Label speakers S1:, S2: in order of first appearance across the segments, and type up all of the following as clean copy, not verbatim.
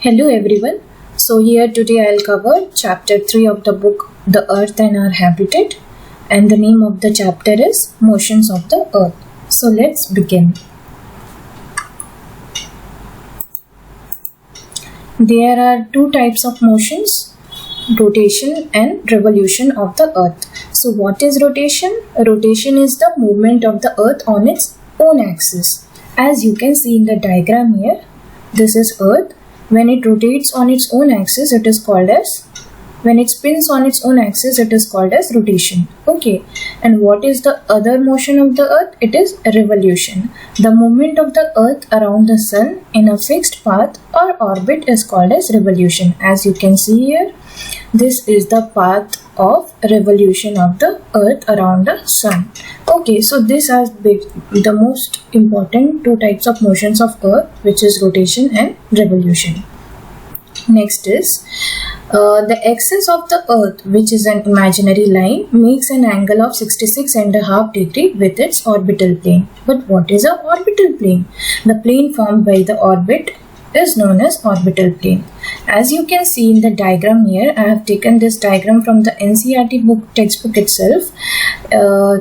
S1: Hello everyone. So here today I'll cover chapter 3 of the book The Earth and Our Habitat, and the name of the chapter is Motions of the Earth. So let's begin. There are two types of motions, rotation and revolution of the Earth. So what is rotation? Rotation is the movement of the Earth on its own axis. As you can see in the diagram here, this is Earth. When it rotates on its own axis, it is called as, when it spins on its own axis, it is called as rotation. Okay. And what is the other motion of the Earth? It is revolution. The movement of the Earth around the Sun in a fixed path or orbit is called as revolution. As you can see here, this is the path of revolution of the Earth around the Sun. Okay, so this has been the most important two types of motions of Earth, which is rotation and revolution. Next is the axis of the Earth, which is an imaginary line, makes an angle of 66.5 degrees with its orbital plane. But what is an orbital plane? The plane formed by the orbit is known as orbital plane. As you can see in the diagram here, I have taken this diagram from the Ncert book textbook itself.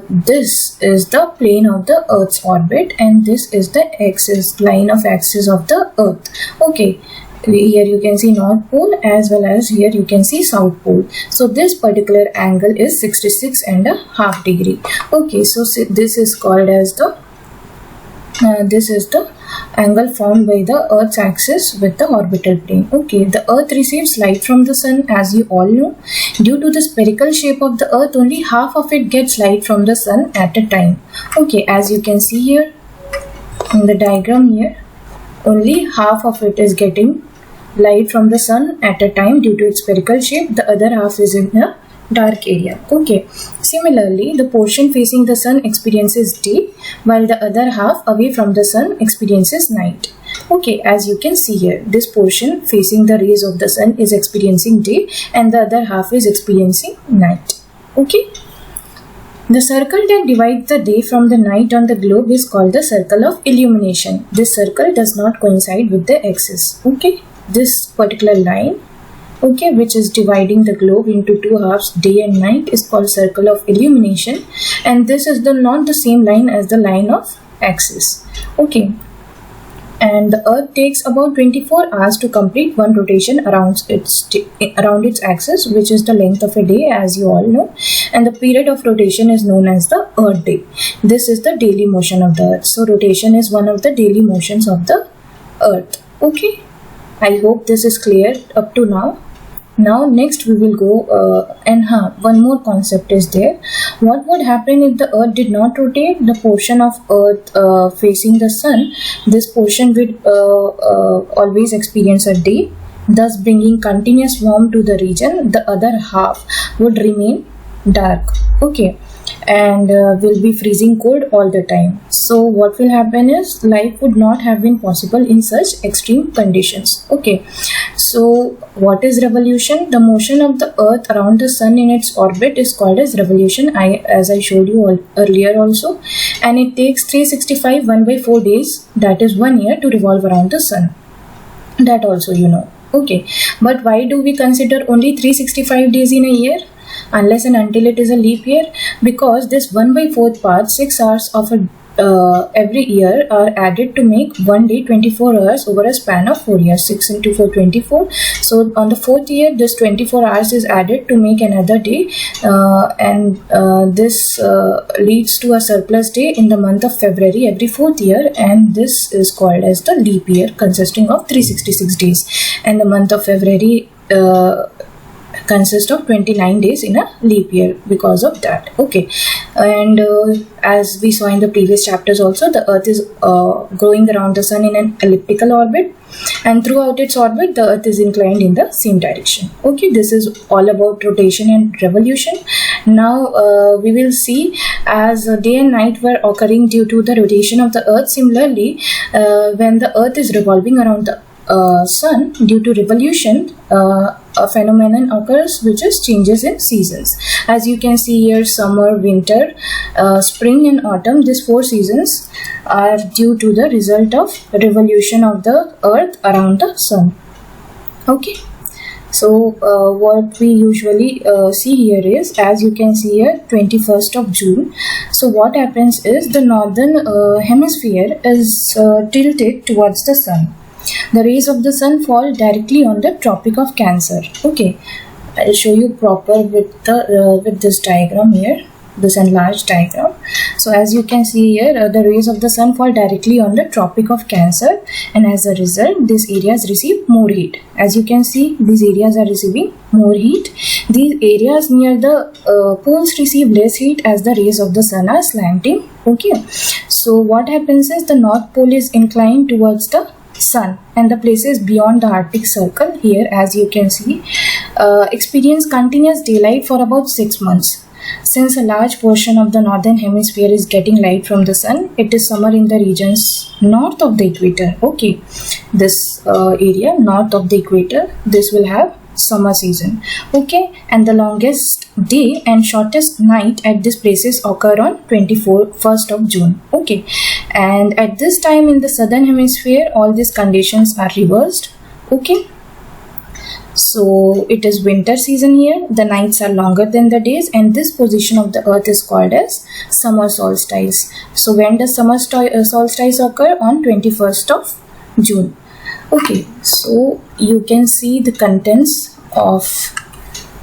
S1: This is the plane of the Earth's orbit, and this is the axis, line of axis of the Earth. Okay, here you can see North Pole as well as here you can see South Pole. So this particular angle is 66.5 degrees. Okay, so this is called as the this is the angle formed by the Earth's axis with the orbital plane. Okay, the Earth receives light from the Sun, as you all know. Due to the spherical shape of the Earth, only half of it gets light from the Sun at a time. Okay, as you can see here in the diagram here, only half of it is getting light from the Sun at a time due to its spherical shape. The other half is in a dark area. Okay, similarly, the portion facing the Sun experiences day, while the other half away from the Sun experiences night. Okay, as you can see here, this portion facing the rays of the Sun is experiencing day and the other half is experiencing night. Okay, the circle that divides the day from the night on the globe is called the circle of illumination. This circle does not coincide with the axis. Okay, this particular line, okay, which is dividing the globe into two halves, day and night, is called circle of illumination, and this is not the same line as the line of axis. Okay, and the Earth takes about 24 hours to complete one rotation around its axis, which is the length of a day, as you all know, and the period of rotation is known as the Earth day. This is the daily motion of the Earth. So rotation is one of the daily motions of the Earth. Okay, I hope this is clear up to now. Now next we will go one more concept is there. What would happen if the Earth did not rotate? The portion of Earth facing the Sun, this portion would always experience a day, thus bringing continuous warmth to the region. The other half would remain dark. Okay, and will be freezing cold all the time. So what will happen is life would not have been possible in such extreme conditions. Okay, so what is revolution? The motion of the Earth around the Sun in its orbit is called as revolution, as I showed you earlier also, and it takes 365 1/4 days, that is 1 year, to revolve around the Sun. That also you know. Okay, but why do we consider only 365 days in a year? Unless and until it is a leap year, because this 1/4 part, 6 hours of every year are added to make one day 24 hours over a span of 4 years. 6 into 4, 24. So on the 4th year, this 24 hours is added to make another day, and this leads to a surplus day in the month of February every 4th year, and this is called as the leap year, consisting of 366 days, and the month of February consist of 29 days in a leap year because of that. Okay, and as we saw in the previous chapters also, the Earth is going around the Sun in an elliptical orbit, and throughout its orbit the Earth is inclined in the same direction. Okay, this is all about rotation and revolution. Now we will see, as day and night were occurring due to the rotation of the Earth. Similarly, when the Earth is revolving around the Sun due to revolution, a phenomenon occurs which is changes in seasons. As you can see here, summer, winter, spring and autumn, these 4 seasons are due to the result of revolution of the Earth around the Sun. Okay. So what we usually see here is, as you can see here, 21st of June. So what happens is the northern hemisphere is tilted towards the sun. The rays of the sun fall directly on the Tropic of Cancer. Okay, I'll show you proper with the with this diagram here, this enlarged diagram. So as you can see here, the rays of the sun fall directly on the Tropic of Cancer, and as a result these areas receive more heat. As you can see, these areas are receiving more heat. These areas near the poles receive less heat as the rays of the sun are slanting. Okay, so what happens is the North Pole is inclined towards the sun, and the places beyond the Arctic Circle here, as you can see, experience continuous daylight for about 6 months. Since a large portion of the northern hemisphere is getting light from the sun, it is summer in the regions north of the equator. Okay, this area north of the equator, this will have summer season. Okay, and the longest day and shortest night at these places occur on 1st of June. Okay, and at this time in the southern hemisphere, all these conditions are reversed. Okay, so it is winter season here. The nights are longer than the days, and this position of the earth is called as summer solstice. So when does summer solstice occur? On 21st of June. Okay, so you can see the contents of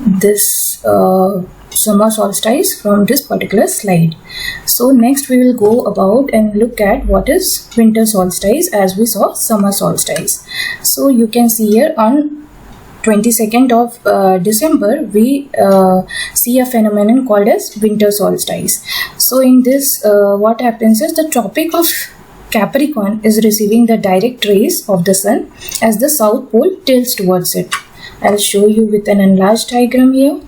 S1: this summer solstice from this particular slide. So next we will go about and look at what is winter solstice, as we saw summer solstice. So you can see here on 22nd of December, we see a phenomenon called as winter solstice. So in this, what happens is the Tropic of Capricorn is receiving the direct rays of the sun as the south pole tilts towards it. I'll show you with an enlarged diagram here.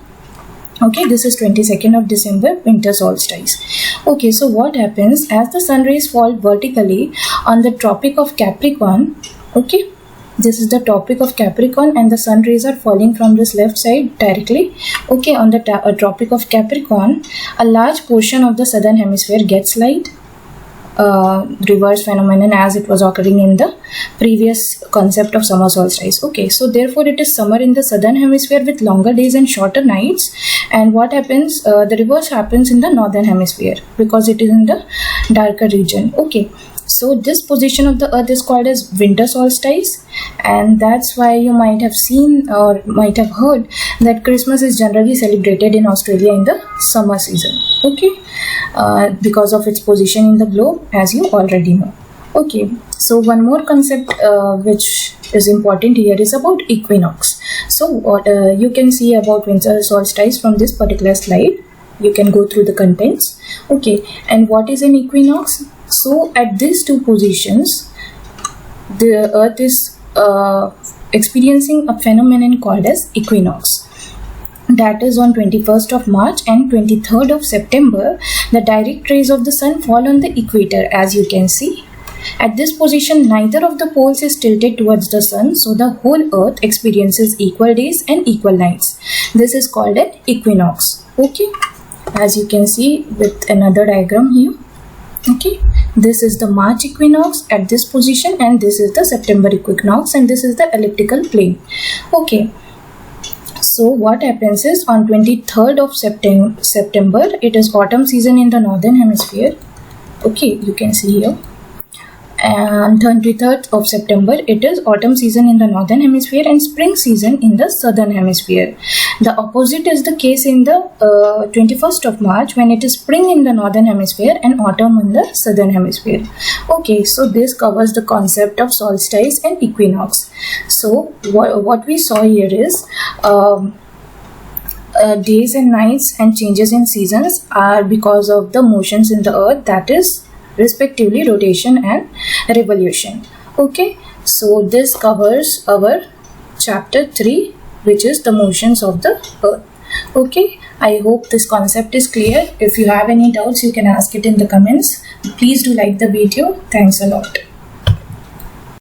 S1: Okay, this is 22nd of December, winter solstice. Okay, so what happens as the sun rays fall vertically on the Tropic of Capricorn? Okay, this is the Tropic of Capricorn, and the sun rays are falling from this left side directly. Okay, on the Tropic of Capricorn, a large portion of the southern hemisphere gets light. Reverse phenomenon as it was occurring in the previous concept of summer solstice. Okay, so therefore it is summer in the southern hemisphere with longer days and shorter nights. And what happens? The reverse happens in the northern hemisphere because it is in the darker region. Okay, so this position of the earth is called as winter solstice, and that's why you might have seen or might have heard that Christmas is generally celebrated in Australia in the summer season. Okay, because of its position in the globe, as you already know. Okay, so one more concept which is important here is about equinox. So what you can see about winter solstice from this particular slide. You can go through the contents. Okay, and what is an equinox? So at these two positions, the earth is experiencing a phenomenon called as equinox. That is on 21st of March and 23rd of September, the direct rays of the sun fall on the equator, as you can see. At this position, neither of the poles is tilted towards the sun, so the whole earth experiences equal days and equal nights. This is called an equinox. Okay, as you can see with another diagram here. Okay, this is the March equinox at this position, and this is the September equinox, and this is the elliptical plane. Okay, so what happens is on 23rd of September, it is autumn season in the northern hemisphere. Okay, you can see here. And 23rd of September, it is autumn season in the northern hemisphere and spring season in the southern hemisphere. The opposite is the case in the 21st of March, when it is spring in the northern hemisphere and autumn in the southern hemisphere. Okay, so this covers the concept of solstice and equinox. So what we saw here is days and nights and changes in seasons are because of the motions in the earth, that is respectively rotation and revolution. Okay, so this covers our chapter 3, which is the motions of the earth. Okay, I hope this concept is clear. If you have any doubts, you can ask it in the comments. Please do like the video. Thanks a lot.